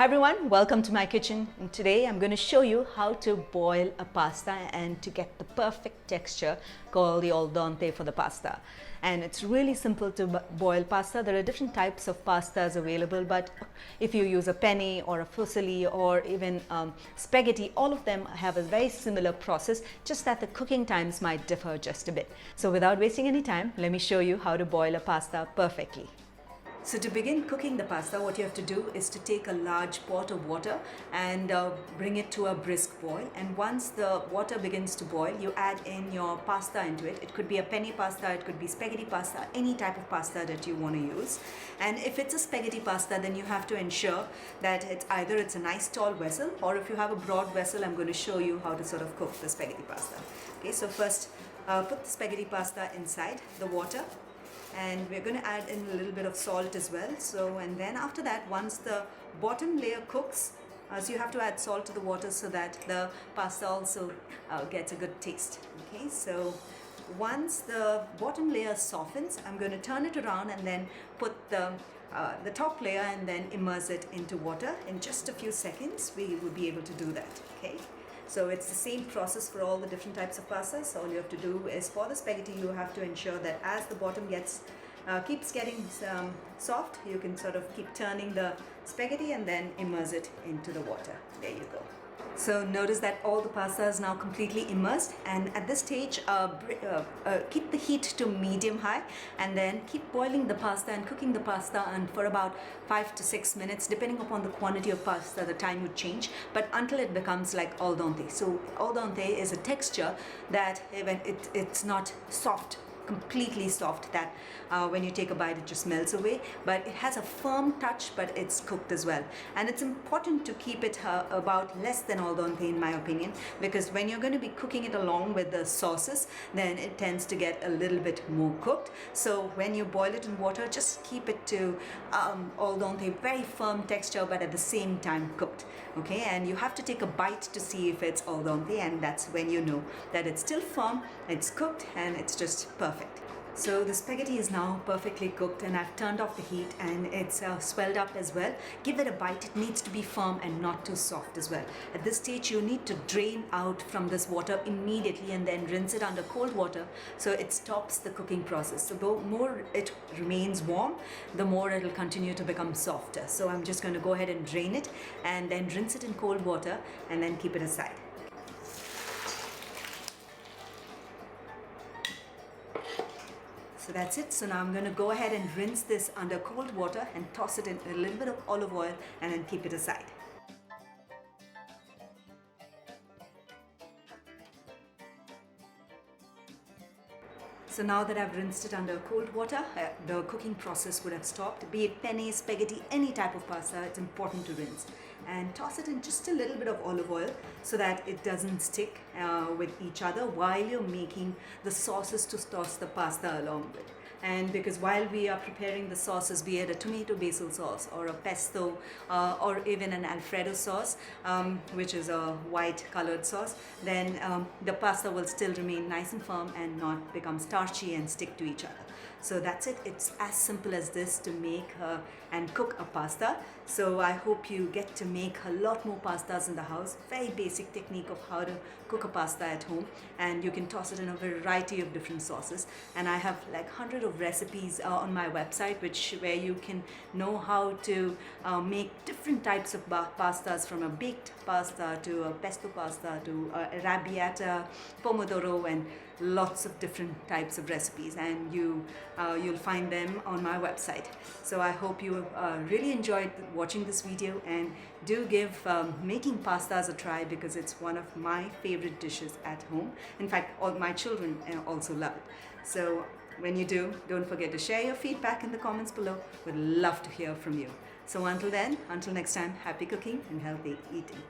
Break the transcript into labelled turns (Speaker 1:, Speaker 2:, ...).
Speaker 1: Hi everyone, welcome to my kitchen, and today I'm going to show you how to boil a pasta and to get the perfect texture called the al dente for the pasta. And it's really simple to boil pasta. There are different types of pastas available, but if you use a penne or a fusilli or even spaghetti, all of them have a very similar process, just that the cooking times might differ just a bit. So without wasting any time, let me show you how to boil a pasta perfectly. So to begin cooking the pasta, what you have to do is to take a large pot of water and bring it to a brisk boil. And once the water begins to boil, you add in your pasta into it. It could be a penne pasta, it could be spaghetti pasta, any type of pasta that you want to use. And if it's a spaghetti pasta, then you have to ensure that it's a nice tall vessel, or if you have a broad vessel, I'm going to show you how to sort of cook the spaghetti pasta. Okay, so first put the spaghetti pasta inside the water. And we're going to add in a little bit of salt as well. And then after that, once the bottom layer cooks, so you have to add salt to the water so that the pasta also gets a good taste. Okay, so once the bottom layer softens, I'm going to turn it around and then put the top layer and then immerse it into water. In just a few seconds, we will be able to do that. Okay. So it's the same process for all the different types of pastas. All you have to do is, for the spaghetti, you have to ensure that as the bottom keeps getting soft, you can sort of keep turning the spaghetti and then immerse it into the water. There you go. So notice that all the pasta is now completely immersed, and at this stage keep the heat to medium high and then keep boiling the pasta and cooking the pasta for about 5 to 6 minutes, depending upon the quantity of pasta. The time would change, but until it becomes like al dente. So al dente is a texture that when it's not soft, completely soft, that when you take a bite it just melts away, but it has a firm touch, but it's cooked as well. And it's important to keep it about less than al dente, in my opinion, because when you're going to be cooking it along with the sauces, then it tends to get a little bit more cooked. So when you boil it in water, just keep it to al dente, very firm texture, but at the same time cooked. Okay, and you have to take a bite to see if it's al dente, and that's when you know that it's still firm, it's cooked, and it's just perfect. So the spaghetti is now perfectly cooked, and I've turned off the heat, and it's swelled up as well. Give it a bite. It needs to be firm and not too soft as well. At this stage, you need to drain out from this water immediately and then rinse it under cold water, so it stops the cooking process. So the more it remains warm, the more it will continue to become softer. So I'm just going to go ahead and drain it and then rinse it in cold water and then keep it aside. So that's it. So now I'm going to go ahead and rinse this under cold water and toss it in a little bit of olive oil and then keep it aside. So now that I've rinsed it under cold water, the cooking process would have stopped. Be it penne, spaghetti, any type of pasta, it's important to rinse. And toss it in just a little bit of olive oil so that it doesn't stick with each other while you're making the sauces to toss the pasta along with. And because while we are preparing the sauces, be it a tomato basil sauce or a pesto or even an Alfredo sauce, which is a white colored sauce, then the pasta will still remain nice and firm and not become starchy and stick to each other. So that's it. It's as simple as this to make and cook a pasta. So I hope you get to make a lot more pastas in the house. Very basic technique of how to cook a pasta at home, and you can toss it in a variety of different sauces. And I have like hundreds of recipes on my website, where you can know how to make different types of pastas, from a baked pasta to a pesto pasta to arrabbiata, pomodoro, and lots of different types of recipes, and you'll find them on my website. So I hope you really enjoyed watching this video, and do give making pastas a try, because it's one of my favorite dishes at home. In fact, all my children also love it. So when you do, don't forget to share your feedback in the comments below. We'd love to hear from you. So until then, until next time, happy cooking and healthy eating.